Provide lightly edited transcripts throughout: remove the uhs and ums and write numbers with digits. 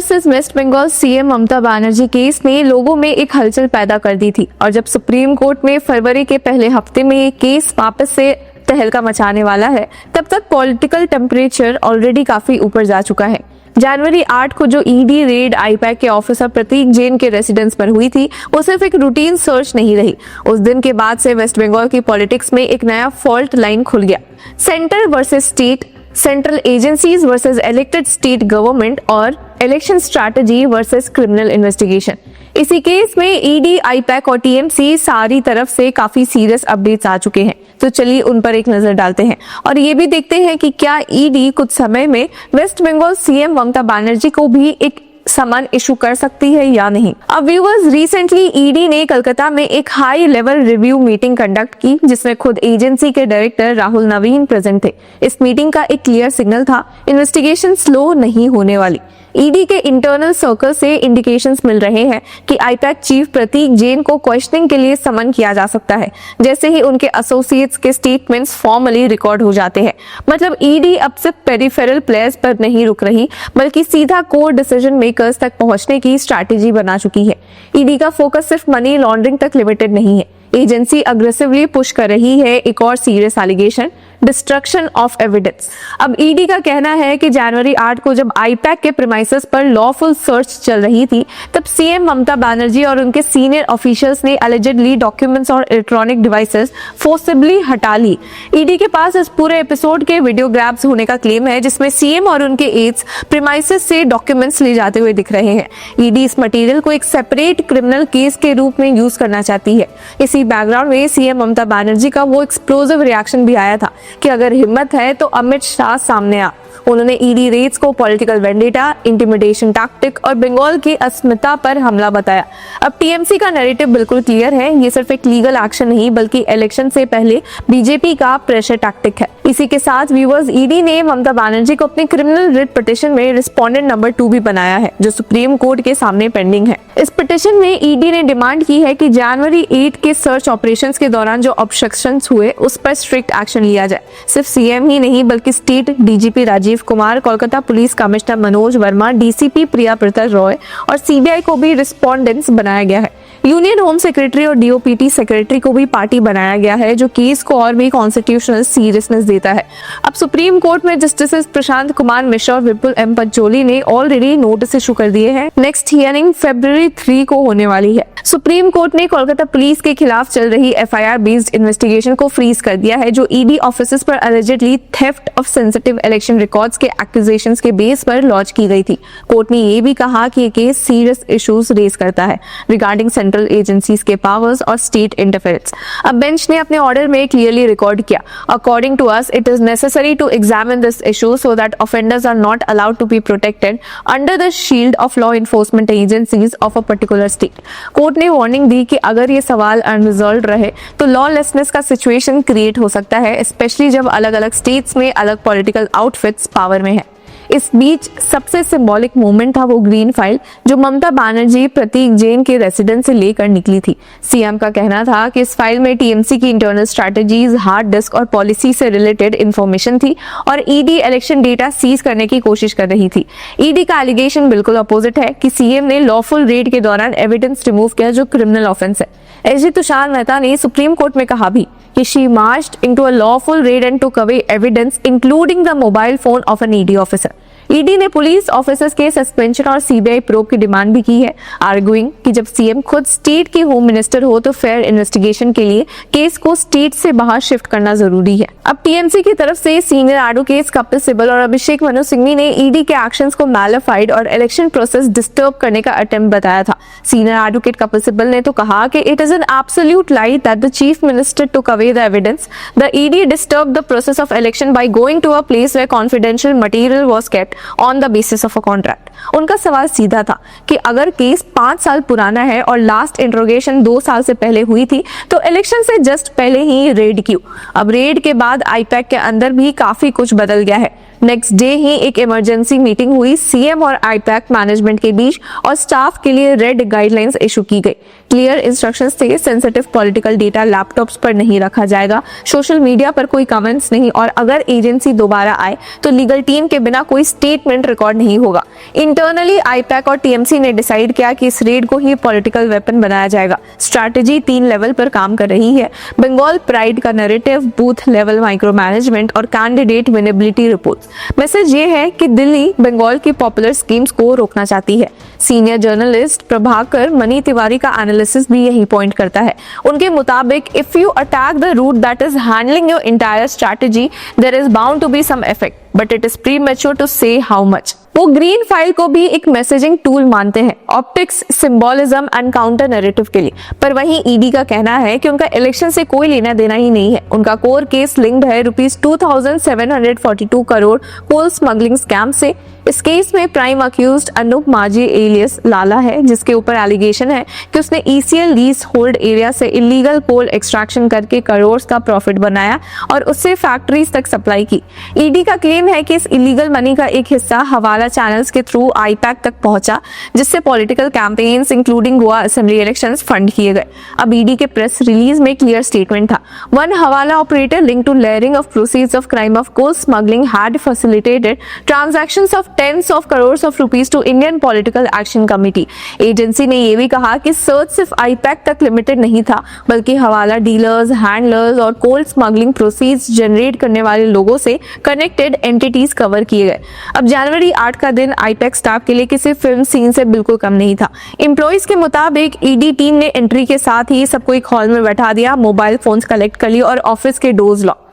Versus West Bengal CM Mamata Banerjee case ने लोगों में एक हलचल पैदा कर दी थी और जब सुप्रीम कोर्ट में फरवरी के पहले हफ्ते में ये केस वापस से तहलका मचाने वाला है, तब तक पॉलिटिकल टेम्परेचर ऑलरेडी काफी ऊपर जा चुका है। जनवरी 8 को जो ईडी रेड आईपैक के ऑफिसर प्रतीक जैन के रेसिडेंस पर हुई थी, वो सिर्फ एक रूटीन सर्च नहीं रही। उस दिन के बाद से वेस्ट बंगाल की पॉलिटिक्स में एक नया फॉल्ट लाइन खुल गया। Centre versus state, central agencies versus elected state government और election strategy versus criminal investigation. इसी केस में ईडी, आईपैक और टीएमसी सारी तरफ से काफी सीरियस अपडेट्स आ चुके हैं, तो चलिए उन पर एक नजर डालते हैं और ये भी देखते हैं कि क्या ईडी कुछ समय में वेस्ट बंगाल सीएम ममता बनर्जी को भी एक समन इशू कर सकती है या नहीं। अब व्यूअर्स, रिसेंटली ईडी ने कलकत्ता में एक high level review meeting conduct की जिसमें खुद एजेंसी के डायरेक्टर राहुल नवीन प्रेजेंट थे। इस मीटिंग का एक क्लियर सिग्नल था, इन्वेस्टिगेशन स्लो नहीं होने वाली। ईडी के इंटरनल सर्कल से इंडिकेशंस मिल रहे हैं कि आईपैक चीफ प्रतीक जैन को क्वेश्चनिंग के लिए समन किया जा सकता है जैसे ही उनके एसोसिएट्स के स्टेटमेंट्स फॉर्मली रिकॉर्ड हो जाते हैं। मतलब ईडी अब सिर्फ पेरिफेरल प्लेयर्स पर नहीं रुक रही, बल्कि सीधा कोर डिसीजन मेकर्स तक पहुंचने की स्ट्रैटेजी बना चुकी है। ईडी का फोकस सिर्फ मनी लॉन्ड्रिंग तक लिमिटेड नहीं है। एजेंसी अग्रेसिवली पुश कर रही है एक और serious allegation, destruction of evidence. अब ईडी का कहना है कि जनवरी 8 को जब आईपैक के प्रीमाइसेस पर लॉफुल सर्च चल रही थी, तब सीएम ममता बनर्जी और उनके सीनियर ऑफिशियल्स ने एलिजेडली डॉक्यूमेंट्स और इलेक्ट्रॉनिक डिवाइसेस फोर्सिबली हटा ली। ईडी के पास इस पूरे एपिसोड के वीडियो ग्रैब्स होने का क्लेम है जिसमें सीएम और उनके एड्स प्रीमाइसेस से डॉक्यूमेंट्स ले जाते हुए दिख रहे हैं। ईडी इस मटेरियल को एक सेपरेट क्रिमिनल केस के रूप में यूज करना चाहती है। इसी बैकग्राउंड में सीएम ममता बनर्जी का वो एक्सप्लोसिव रिएक्शन भी आया था कि अगर हिम्मत है तो अमित शाह सामने आ। उन्होंने ईडी रेड्स को पॉलिटिकल वेंडेटा, इंटिमिडेशन टैक्टिक और बंगाल की अस्मिता पर हमला बताया। अब टीएमसी का नैरेटिव बिल्कुल क्लियर है, ये सिर्फ एक लीगल एक्शन नहीं बल्कि इलेक्शन से पहले बीजेपी का प्रेशर टैक्टिक है। इसी के साथ व्यूअर्स, ईडी ने ममता बनर्जी को अपनी क्रिमिनल रिट पिटीशन में रिस्पोंडेंट नंबर 2 भी बनाया है जो सुप्रीम कोर्ट के सामने पेंडिंग है। इस पिटीशन में ईडी ने डिमांड की है कि जनवरी 8 के सर्च ऑपरेशंस के दौरान जो ऑब्स्ट्रक्शंस हुए उस पर स्ट्रिक्ट एक्शन लिया जाए। सिर्फ सीएम ही नहीं बल्कि state DGP Rajeev Kumar, Kolkata police commissioner Manoj Verma, DCP Priya Pratar Roy और सीबीआई को भी रिस्पोंडेंट्स बनाया गया है। यूनियन होम सेक्रेटरी और डीओपीटी सेक्रेटरी को भी पार्टी बनाया गया है जो केस को और भी कॉन्स्टिट्यूशनल सीरियसनेस देता है। अब सुप्रीम कोर्ट में जस्टिस प्रशांत कुमार मिश्रा और विपुल एम पंचोली ने ऑलरेडी नोटिस इशू कर दिए हैं। नेक्स्ट हियरिंग फरवरी 3 को होने वाली है। सुप्रीम कोर्ट ने कोलकाता पुलिस के खिलाफ चल रही एफआईआर बेस्ड इन्वेस्टिगेशन को फ्रीज कर दिया है जो ईडी ऑफिसेस पर allegedly theft of sensitive election records के एक्यूजेशंस के बेस पर लॉन्च की गई थी। कोर्ट ने ये भी कहा कि ये केस सीरियस इश्यूज रेज करता है रिगार्डिंग सेंट्रल एजेंसीज के पावर्स और स्टेट इंटरफेरेंस। अब बेंच ने अपने ऑर्डर में क्लियरली रिकॉर्ड किया, according to us it is necessary to examine this issue so that offenders are not allowed to be protected under the shield of law enforcement agencies of a particular state. Court ने warning दी कि अगर ये सवाल unresolved रहे तो lawlessness का situation create हो सकता है, स्पेशली जब अलग अलग स्टेट्स में अलग पॉलिटिकल आउटफिट्स पावर में है। इस बीच सबसे सिंबॉलिक मोमेंट था वो ग्रीन फाइल जो ममता बनर्जी प्रतीक जैन के रेसिडेंस से लेकर निकली थी। सीएम का कहना था कि इस फाइल में टीएमसी की इंटरनल स्ट्रैटेजीज, हार्ड डिस्क और पॉलिसी से रिलेटेड इंफॉर्मेशन थी और ईडी इलेक्शन डेटा सीज करने की कोशिश कर रही थी। ईडी का एलिगेशन बिल्कुल अपोजिट है कि सीएम ने लॉफुल रेड के दौरान एविडेंस रिमूव किया जो क्रिमिनल ऑफेंस है। एसजी तुषार मेहता ने सुप्रीम कोर्ट में कहा भी कि she marched into a lawful raid and took away evidence including the mobile phone of an ED officer. ED ने पुलिस ऑफिसर्स के सस्पेंशन और सीबीआई प्रोब की डिमांड भी की है, आर्गुइंग कि जब सीएम खुद स्टेट के होम मिनिस्टर हो तो फेयर इन्वेस्टिगेशन के लिए केस को स्टेट से बाहर शिफ्ट करना जरूरी है। अब टीएमसी की तरफ से सीनियर एडवोकेट्स कपिल सिब्बल और अभिषेक मनु सिंघवी ने ईडी के एक्शंस को मैलिफाइड और इलेक्शन प्रोसेस डिस्टर्ब करने का अटेम्प्ट बताया था। सीनियर एडवोकेट कपिल सिब्बल ने तो कहा कि it is an absolute lie that the chief minister took away the evidence. The ED disturb the process of election by going to a place where confidential material was kept on the basis of a contract. उनका सवाल सीधा था कि अगर case 5 साल पुराना है और लास्ट इंट्रोगेशन 2 साल से पहले हुई थी तो इलेक्शन से जस्ट पहले ही रेड क्यों? अब रेड के बाद आईपैक के अंदर भी काफी कुछ बदल गया है। नेक्स्ट डे ही एक इमरजेंसी मीटिंग हुई सीएम और आईपैक मैनेजमेंट के बीच और स्टाफ के लिए रेड गाइडलाइंस इशू की गई। क्लियर इंस्ट्रक्शंस थे, सेंसिटिव पॉलिटिकल डेटा लैपटॉप्स पर नहीं रखा जाएगा, सोशल मीडिया पर कोई कमेंट्स नहीं, और अगर एजेंसी दोबारा आए तो लीगल टीम के बिना कोई स्टेटमेंट रिकॉर्ड नहीं होगा। इंटरनली आईपैक और टीएमसी ने डिसाइड किया कि इस रेड को ही पॉलिटिकल वेपन बनाया जाएगा। स्ट्रैटेजी 3 लेवल पर काम कर रही है, बंगाल प्राइड का narrative, booth level micro management और कैंडिडेट विनेबिलिटी रिपोर्ट्स। मैसेज ये है कि दिल्ली बंगाल की पॉपुलर स्कीम्स को रोकना चाहती है। सीनियर जर्नलिस्ट प्रभाकर मनी तिवारी का एनालिसिस भी यही पॉइंट करता है। उनके मुताबिक if you attack the root that is handling your entire strategy, there is bound to be some effect, but it is premature to say how much. वो ग्रीन फाइल को भी एक मैसेजिंग टूल मानते हैं, optics, symbolism and counter narrative के लिए। पर वहीं ईडी का कहना है कि उनका इलेक्शन से कोई लेना देना ही नहीं है। उनका कोर केस लिंक्ड है ₹2742 करोड़ कोल स्मगलिंग स्कैम से। इस केस में प्राइम अक्यूज्ड अनूप माझी एलियस लाला है, जिसके ऊपर एलिगेशन है कि उसने ईसीएल लीज होल्ड एरिया से इलीगल कोल एक्सट्रैक्शन करके करोड़ का प्रॉफिट बनाया और उससे फैक्ट्रीज तक सप्लाई की। ईडी का क्लेम है कि इस इलीगल मनी का एक हिस्सा हवाला चैनल्स के थ्रू आईपैक तक पहुंचा, जिससे political campaigns including Goa assembly elections fund किए गए। अब ईडी के प्रेस रिलीज में क्लियर स्टेटमेंट था, one hawala operator linked to layering of proceeds of crime of coal smuggling had facilitated transactions of tens of crore of rupees to Indian political action committee. Agency ने यह भी कहा कि search सिर्फ IUPAC तक limited नहीं था, बल्कि हवाला डीलर्स, हैंडलर्स और कोल स्मगलिंग प्रोसीड्स जनरेट करने वाले लोगों से कनेक्टेड एंटिटीज कवर किए गए। अब जनवरी 8 का दिन आईपैक स्टाफ के लिए किसी फिल्म सीन से बिल्कुल कम नहीं था। एम्प्लॉइज के मुताबिक ईडी टीम ने एंट्री के साथ ही सबको एक हॉल में बैठा दिया, मोबाइल फोन्स कलेक्ट कर लिए और ऑफिस के डोर्स लॉक।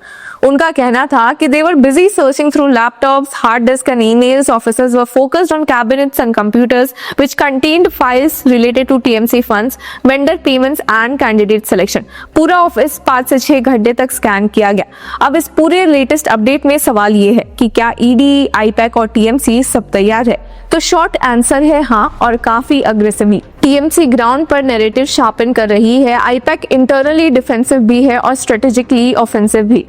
उनका कहना था कि they were busy searching through laptops, hard disk and emails. Officers were focused on cabinets and computers which contained files related to TMC funds, vendor payments and candidate selection. पूरा office 5 से 6 घंटे तक scan किया गया। अब इस पूरे latest update में सवाल ये है कि क्या ईडी, आईपैक और टीएमसी सब तैयार है? तो शॉर्ट आंसर है हाँ, और काफी अग्रेसिवली। टीएमसी ग्राउंड पर नैरेटिव शार्पन कर रही है, आईपैक इंटरनली डिफेंसिव भी है और स्ट्रेटेजिकली ऑफेंसिव भी।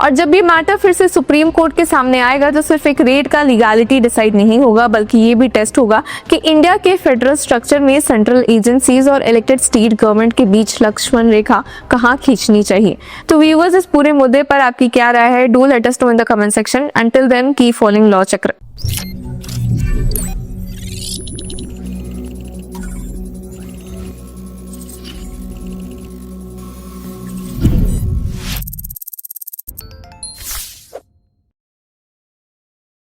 और जब ये मैटर फिर से सुप्रीम कोर्ट के सामने आएगा तो सिर्फ एक रेड का लीगैलिटी डिसाइड नहीं होगा, बल्कि ये भी टेस्ट होगा कि इंडिया के फेडरल स्ट्रक्चर में सेंट्रल एजेंसीज और इलेक्टेड स्टेट गवर्नमेंट के बीच लक्ष्मण रेखा कहाँ खींचनी चाहिए। तो व्यूअर्स, इस पूरे मुद्दे पर आपकी क्या राय है? Do let us know in the comment section. Until then keep following Law चक्र।